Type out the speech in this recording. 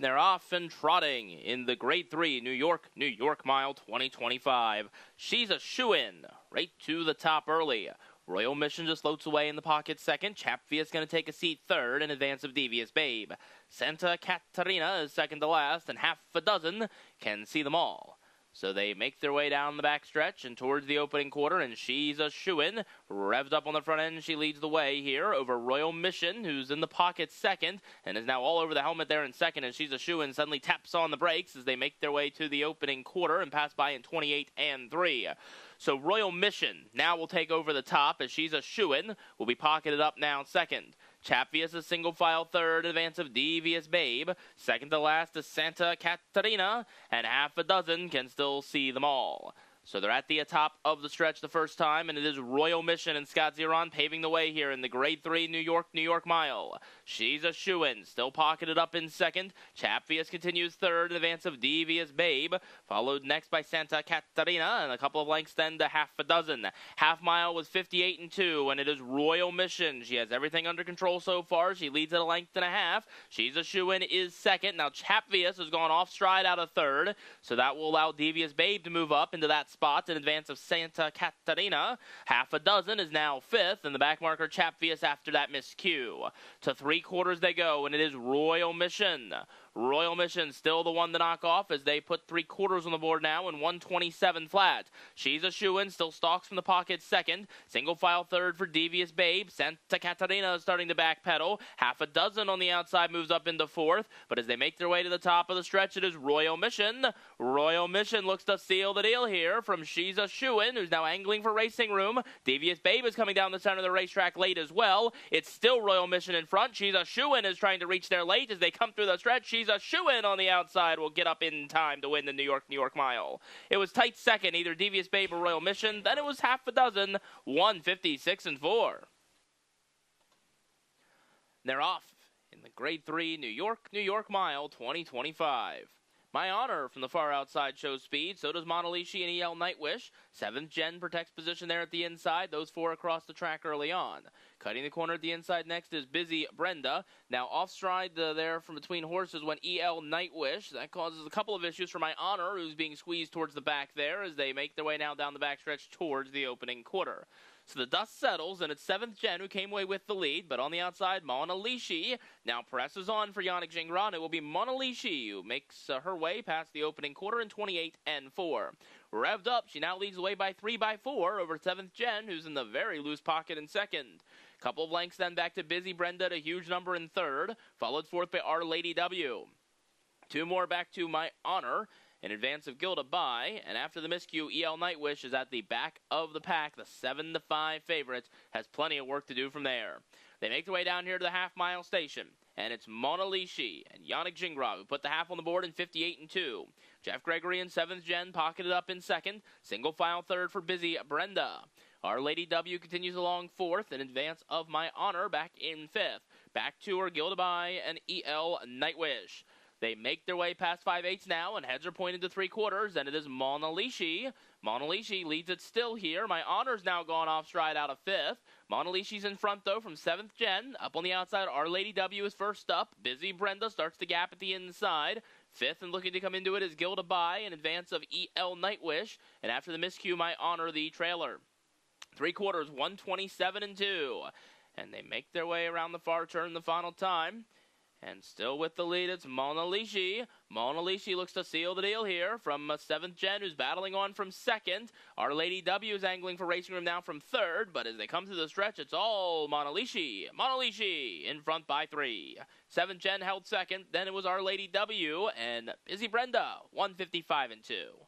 They're off and trotting in the Grade 3 New York Mile 2025. She's a shoo-in right to the top early. Royal Mission just floats away in the pocket second. Chapvia's going to take a seat third in advance of Devious Babe. Santa Caterina is second to last, and half a dozen can see them all. So they make their way down the backstretch and towards the opening quarter, and she's a shoo-in. Revved up on the front end, she leads the way here over Royal Mission, who's in the pocket second, and is now all over the helmet there in second, and she's a shoo-in. Suddenly taps on the brakes as they make their way to the opening quarter and pass by in 28 and 3. So Royal Mission now will take over the top as she's a shoo-in. Will be pocketed up now second. Chapvia's a single file third in advance of Devious Babe. Second to last is Santa Caterina, and half a dozen can still see them all. So they're at the top of the stretch the first time, and it is Royal Mission and Scott Zeron paving the way here in the Grade 3 New York Mile. She's a shoo-in, still pocketed up in second. Chapvia's continues third in advance of Devious Babe, followed next by Santa Caterina, and a couple of lengths then to half a dozen. Half mile was 58 and 2, and it is Royal Mission. She has everything under control so far. She leads at a length and a half. She's a shoo-in is second. Now Chapvia's has gone off stride out of third, so that will allow Devious Babe to move up into that spot in advance of Santa Caterina. Half a dozen is now fifth, and the back marker Chapvia's after that miscue. To three quarters they go, and it is Royal Mission. Royal Mission still the one to knock off as they put three quarters on the board now in 127 flat. She's a shoo-in, still stalks from the pocket second. Single file third for Devious Babe. Santa Caterina is starting to backpedal. Half a dozen on the outside moves up into fourth, but as they make their way to the top of the stretch, it is Royal Mission. Royal Mission looks to seal the deal here from She's a Shoo-in, who's now angling for racing room. Devious Babe is coming down the center of the racetrack late as well. It's still Royal Mission in front. She's a Shoo-in is trying to reach there late as they come through the stretch. She's a shoo-in on the outside will get up in time to win the New York Mile. It was tight second, either Devious Babe or Royal Mission. Then it was half a dozen, 156 and 4. They're off in the Grade 3 New York Mile 2025. My Honor from the far outside shows speed. So does Monalishi and EL Nightwish. 7th Gen protects position there at the inside. Those four across the track early on. Cutting the corner at the inside next is Busy Brenda. Now off stride there from between horses went EL Nightwish. That causes a couple of issues for My Honor, who's being squeezed towards the back there as they make their way now down the backstretch towards the opening quarter. So the dust settles, and it's 7th Gen who came away with the lead, but on the outside, Monalishi now presses on for Yannick Gingras. It will be Monalishi who makes her way past the opening quarter in 28 and 4. Revved up, she now leads the way by 3 by 4 over 7th Gen, who's in the very loose pocket in second. Couple of lengths then back to Busy Brenda at a huge number in third, followed fourth by Our Lady W. Two more back to My Honor in advance of Gilda By, and after the miscue, EL Nightwish is at the back of the pack. The 7-5 favorite has plenty of work to do from there. They make their way down here to the half-mile station, and it's Monalishi and Yannick Gingras who put the half on the board in 58 and 2. Jeff Gregory in 7th Gen pocketed up in second. Single file third for Busy Brenda. Our Lady W continues along fourth in advance of My Honor back in fifth. Back to her, Gilda By and EL Nightwish. They make their way past 5/8 now, and heads are pointed to 3/4, and it is Monalishi. Monalishi leads it still here. My Honor's now gone off stride out of fifth. Monalishi's in front, though, from 7th Gen. Up on the outside, Our Lady W is first up. Busy Brenda starts the gap at the inside. Fifth and looking to come into it is Gilda By in advance of EL Nightwish. And after the miscue, My Honor, the trailer. 3/4, 127 and 2. And they make their way around the far turn the final time. And still with the lead, it's Monalishi. Monalishi looks to seal the deal here from 7th Gen, who's battling on from second. Our Lady W is angling for racing room now from third, but as they come through the stretch, it's all Monalishi. Monalishi in front by 3. 7th Gen held second, then it was Our Lady W, and Busy Brenda, 155 and 2.